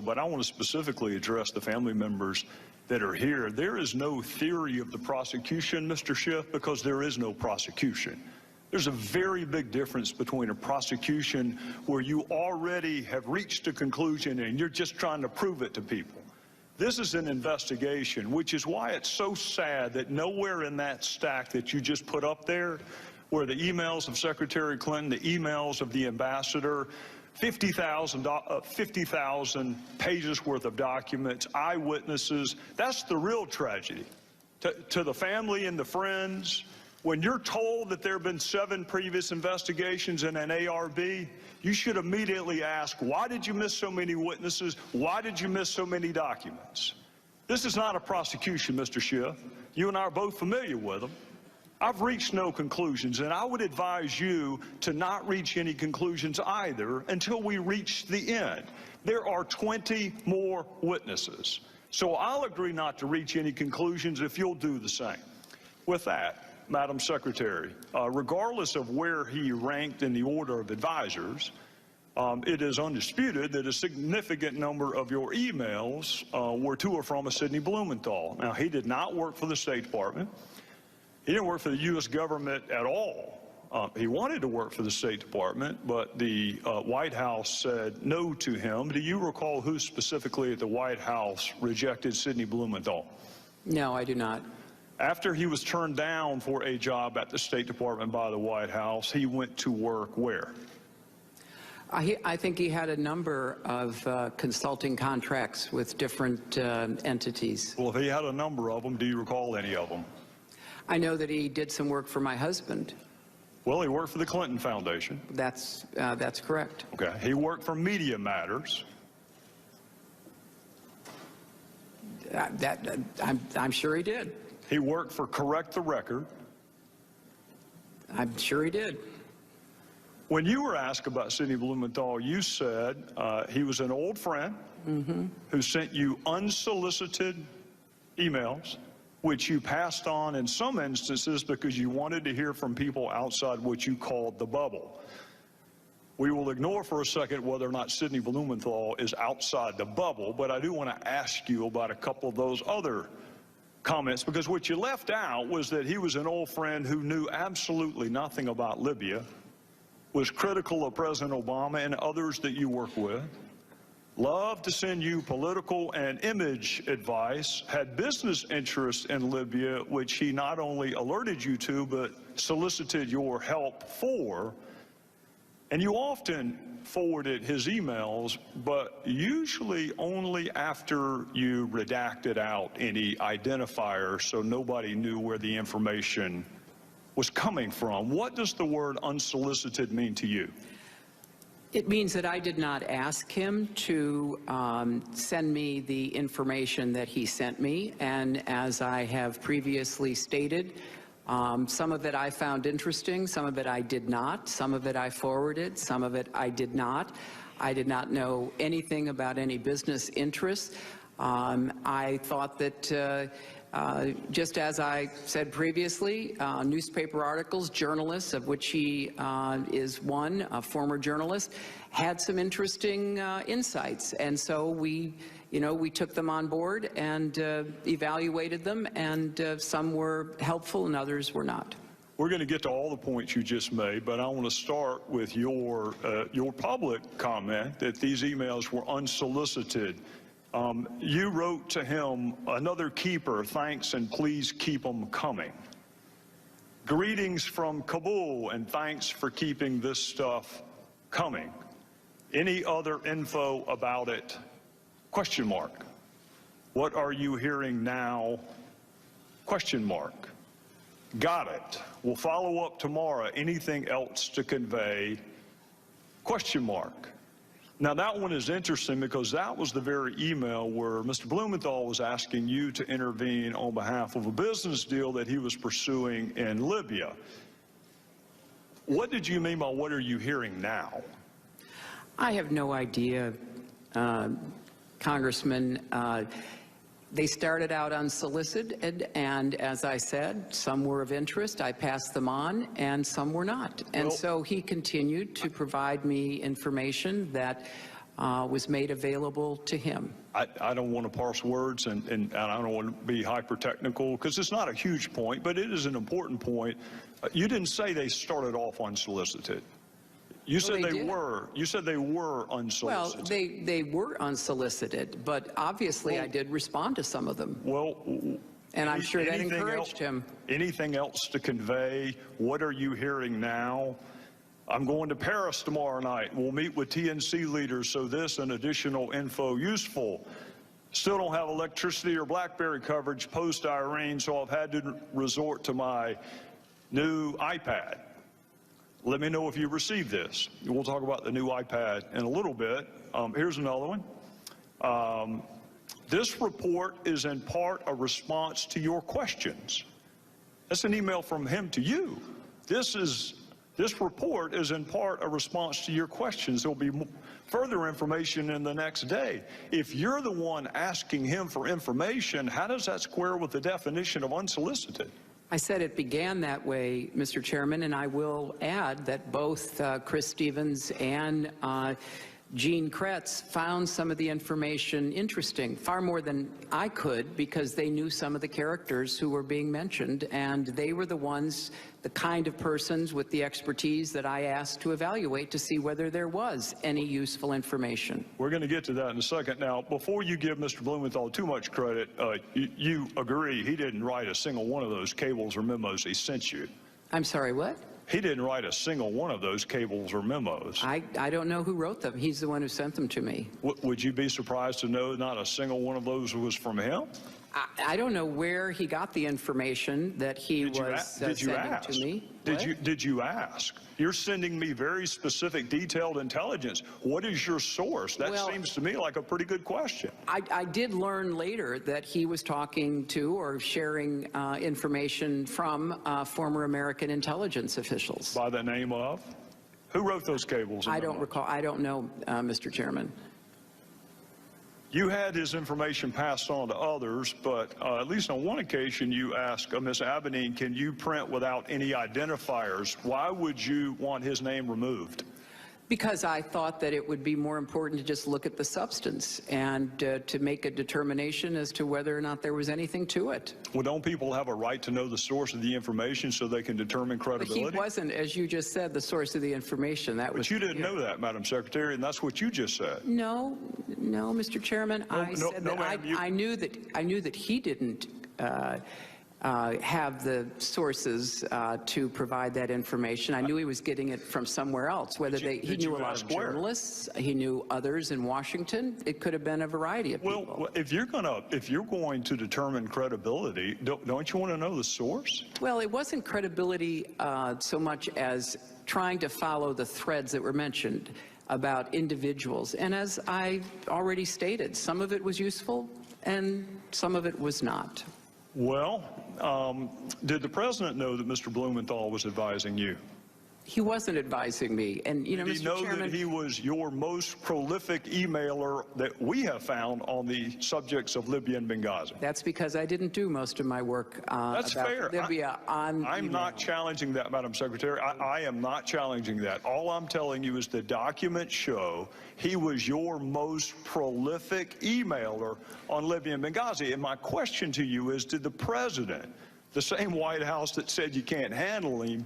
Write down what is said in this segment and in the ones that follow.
but I want to specifically address the family members that are here. There is no theory of the prosecution, Mr. Schiff, because there is no prosecution. There's a very big difference between a prosecution where you already have reached a conclusion and you're just trying to prove it to people. This is an investigation, which is why it's so sad that nowhere in that stack that you just put up there, where the emails of Secretary Clinton, the emails of the ambassador, 50,000 pages worth of documents, eyewitnesses, that's the real tragedy. To the family and the friends, when you're told that there have been 7 previous investigations in an ARB, you should immediately ask, why did you miss so many witnesses? Why did you miss so many documents? This is not a prosecution, Mr. Schiff. You and I are both familiar with them. I've reached no conclusions, and I would advise you to not reach any conclusions either until we reach the end. There are 20 more witnesses. So I'll agree not to reach any conclusions if you'll do the same. With that, Madam Secretary, regardless of where he ranked in the order of advisors, it is undisputed that a significant number of your emails were to or from a Sidney Blumenthal. Now, he did not work for the State Department. He didn't work for the U.S. government at all. He wanted to work for the State Department, but the White House said no to him. Do you recall who specifically at the White House rejected Sidney Blumenthal? No, I do not. After he was turned down for a job at the State Department by the White House, he went to work where? I think he had a number of consulting contracts with different entities. Well, if he had a number of them, do you recall any of them? I know that he did some work for my husband. Well, he worked for the Clinton Foundation. That's correct. Okay. He worked for Media Matters. I'm sure he did. He worked for Correct the Record. I'm sure he did. When you were asked about Sidney Blumenthal, you said he was an old friend who sent you unsolicited emails, which you passed on in some instances because you wanted to hear from people outside what you called the bubble. We will ignore for a second whether or not Sidney Blumenthal is outside the bubble, but I do want to ask you about a couple of those other comments, because what you left out was that he was an old friend who knew absolutely nothing about Libya, was critical of President Obama and others that you work with, loved to send you political and image advice, had business interests in Libya, which he not only alerted you to, but solicited your help for. And you often forwarded his emails, but usually only after you redacted out any identifiers so nobody knew where the information was coming from. What does the word unsolicited mean to you? It means that I did not ask him to send me the information that he sent me, and as I have previously stated, some of it I found interesting, some of it I did not, some of it I forwarded, some of it I did not. I did not know anything about any business interests. I thought that just as I said previously, newspaper articles, journalists, of which he is one, a former journalist, had some interesting insights. And so we took them on board and evaluated them, and some were helpful and others were not. We're going to get to all the points you just made, but I want to start with your public comment that these emails were unsolicited. You wrote to him, "Another keeper, thanks and please keep them coming. Greetings from Kabul and thanks for keeping this stuff coming. Any other info about it? Question mark. What are you hearing now? Question mark. Got it. We'll follow up tomorrow. Anything else to convey? Question mark." Now, that one is interesting because that was the very email where Mr. Blumenthal was asking you to intervene on behalf of a business deal that he was pursuing in Libya. What did you mean by what are you hearing now? I have no idea, Congressman. They started out unsolicited, and as I said, some were of interest. I passed them on, and some were not. And so he continued to provide me information that was made available to him. I don't want to parse words, and I don't want to be hyper-technical, because it's not a huge point, but it is an important point. You didn't say they started off unsolicited. You said they were. You said they were unsolicited. Well, they were unsolicited, but obviously I did respond to some of them. Well, and I'm sure that encouraged him. Anything else to convey? What are you hearing now? I'm going to Paris tomorrow night. We'll meet with TNC leaders, so this and additional info useful. Still don't have electricity or BlackBerry coverage post-Irene, so I've had to resort to my new iPad. Let me know if you received this. We'll talk about the new iPad in a little bit. Here's another one. This report is in part a response to your questions. That's an email from him to you. This report is in part a response to your questions. There'll be further information in the next day. If you're the one asking him for information, how does that square with the definition of unsolicited? I said it began that way, Mr. Chairman, and I will add that both Chris Stevens and Gene Kretz found some of the information interesting, far more than I could, because they knew some of the characters who were being mentioned, and they were the ones, the kind of persons with the expertise that I asked to evaluate to see whether there was any useful information. We're going to get to that in a second. Now, before you give Mr. Blumenthal too much credit, you agree he didn't write a single one of those cables or memos he sent you. I'm sorry, what? He didn't write a single one of those cables or memos. I don't know who wrote them. He's the one who sent them to me. Would you be surprised to know not a single one of those was from him? I don't know where he got the information that he was sending to me. Did you ask? You're sending me very specific, detailed intelligence. What is your source? That seems to me like a pretty good question. I did learn later that he was talking to or sharing information from former American intelligence officials. By the name of? Who wrote those cables? I don't recall. I don't know, Mr. Chairman. You had his information passed on to others, but at least on one occasion you asked Ms. Abedin, can you print without any identifiers? Why would you want his name removed? Because I thought that it would be more important to just look at the substance and to make a determination as to whether or not there was anything to it. Well, don't people have a right to know the source of the information so they can determine credibility? But he wasn't, as you just said, the source of the information. But you didn't know that, Madam Secretary, and that's what you just said. No, Mr. Chairman. I knew that he didn't have the sources to provide that information. I knew he was getting it from somewhere else. He knew a lot of journalists, he knew others in Washington. It could have been a variety of people. Well, if you're going to determine credibility, don't you want to know the source? Well, it wasn't credibility so much as trying to follow the threads that were mentioned about individuals. And as I already stated, some of it was useful and some of it was not. Well, did the president know that Mr. Blumenthal was advising you? He wasn't advising me. And, you know, Did he know that he was your most prolific emailer that we have found on the subjects of Libya and Benghazi? That's because I didn't do most of my work That's about fair. Libya on I'm email. not challenging that, Madam Secretary. I am not challenging that. All I'm telling you is the documents show he was your most prolific emailer on Libya and Benghazi. And my question to you is, did the president, the same White House that said you can't handle him,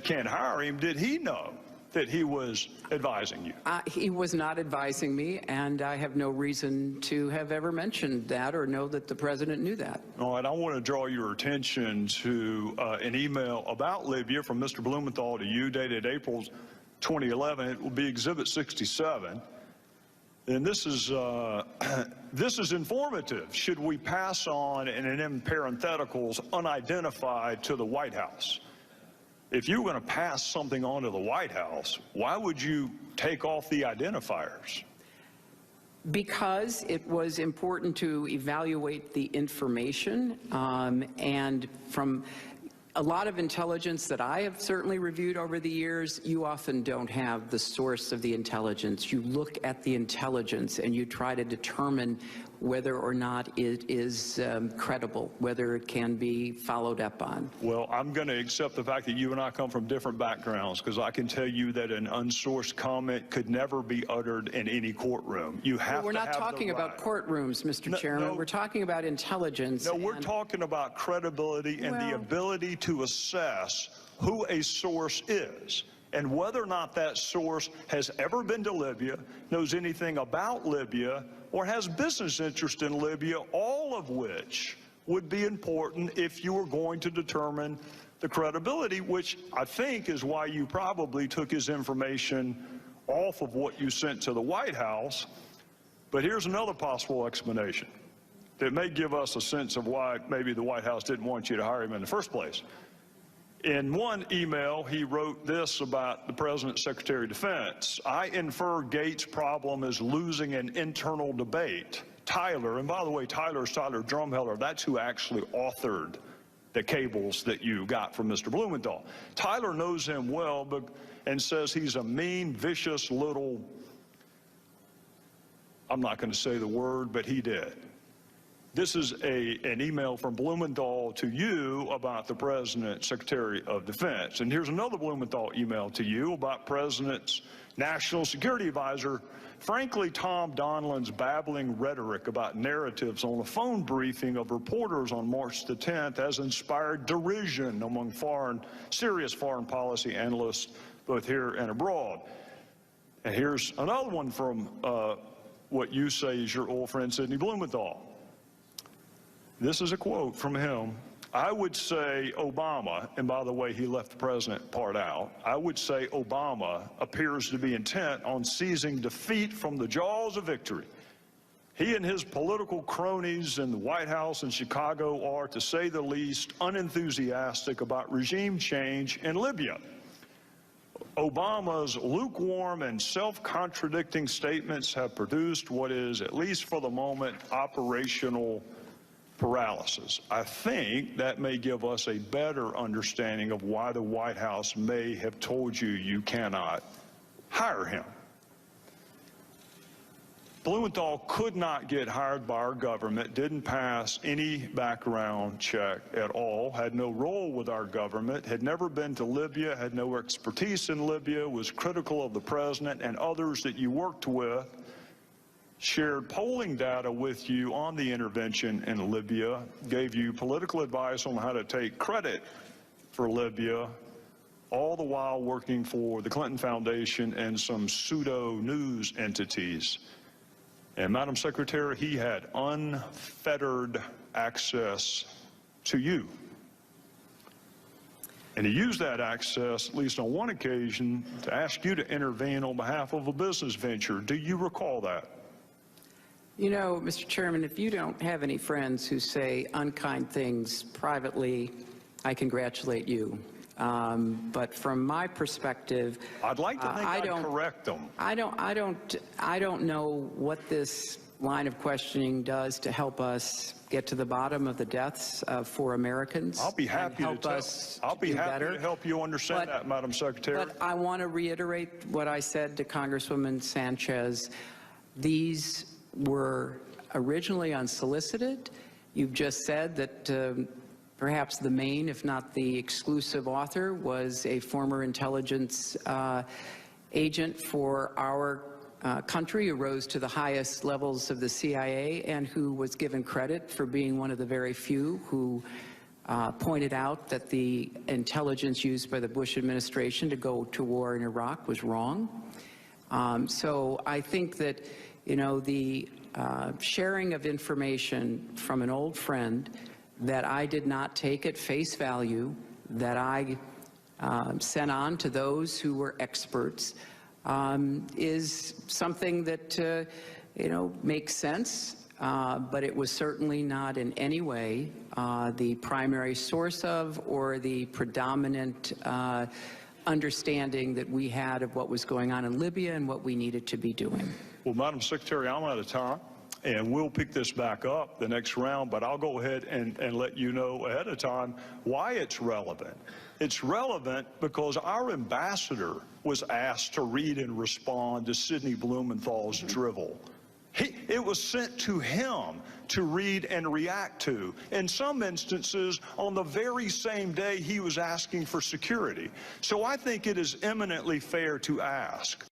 can't hire him, did he know that he was advising you? He was not advising me, and I have no reason to have ever mentioned that or know that the president knew that. All right, I want to draw your attention to an email about Libya from Mr. Blumenthal to you, dated April 2011. It will be Exhibit 67. And this is informative. Should we pass on, and in parentheticals, unidentified to the White House? If you were going to pass something on to the White House, why would you take off the identifiers? Because it was important to evaluate the information, and from a lot of intelligence that I have certainly reviewed over the years, you often don't have the source of the intelligence. You look at the intelligence and you try to determine whether or not it is credible, whether it can be followed up on. Well, I'm going to accept the fact that you and I come from different backgrounds, because I can tell you that an unsourced comment could never be uttered in any courtroom. You have We're to not have talking the about right. courtrooms, Mr. Chairman. no. We're talking about intelligence. No, we're talking about credibility and the Well- ability to assess who a source is and whether or not that source has ever been to Libya, knows anything about Libya, or has business interest in Libya, all of which would be important if you were going to determine the credibility, which I think is why you probably took his information off of what you sent to the White House. But here's another possible explanation that may give us a sense of why maybe the White House didn't want you to hire him in the first place. In one email, he wrote this about the President's Secretary of Defense: I infer Gates' problem is losing an internal debate. Tyler, and by the way, Tyler's Tyler Drumheller, that's who actually authored the cables that you got from Mr. Blumenthal. Tyler knows him well and says he's a mean, vicious little, I'm not going to say the word, but he did. This is an email from Blumenthal to you about the President's Secretary of Defense. And here's another Blumenthal email to you about President's National Security Advisor. Frankly, Tom Donilon's babbling rhetoric about narratives on a phone briefing of reporters on March the 10th has inspired derision among serious foreign policy analysts, both here and abroad. And here's another one from what you say is your old friend Sidney Blumenthal. This is a quote from him. I would say Obama, and by the way, he left the president part out, I would say Obama appears to be intent on seizing defeat from the jaws of victory. He and his political cronies in the White House in Chicago are, to say the least, unenthusiastic about regime change in Libya. Obama's lukewarm and self-contradicting statements have produced what is, at least for the moment, operational paralysis. I think that may give us a better understanding of why the White House may have told you you cannot hire him. Blumenthal could not get hired by our government, didn't pass any background check at all, had no role with our government, had never been to Libya, had no expertise in Libya, was critical of the president and others that you worked with, shared polling data with you on the intervention in Libya, gave you political advice on how to take credit for Libya, all the while working for the Clinton Foundation and some pseudo-news entities. And Madam Secretary, he had unfettered access to you. And he used that access, at least on one occasion, to ask you to intervene on behalf of a business venture. Do you recall that? You know, Mr. Chairman, if you don't have any friends who say unkind things privately, I congratulate you. But from my perspective, I'd like to think I'd correct them. I don't know what this line of questioning does to help us get to the bottom of the deaths of 4 Americans. I'll be happy to help you understand that, Madam Secretary. But I want to reiterate what I said to Congresswoman Sanchez. These were originally unsolicited. You've just said that perhaps the main, if not the exclusive author, was a former intelligence agent for our country who rose to the highest levels of the CIA and who was given credit for being one of the very few who pointed out that the intelligence used by the Bush administration to go to war in Iraq was wrong. So I think that, you know, the sharing of information from an old friend that I did not take at face value, that I sent on to those who were experts, is something that, you know, makes sense, but it was certainly not in any way the primary source of or the predominant understanding that we had of what was going on in Libya and what we needed to be doing. Well, Madam Secretary, I'm out of time, and we'll pick this back up the next round, but I'll go ahead and let you know ahead of time why it's relevant. It's relevant because our ambassador was asked to read and respond to Sidney Blumenthal's drivel. It was sent to him to read and react to. In some instances, on the very same day he was asking for security. So I think it is eminently fair to ask.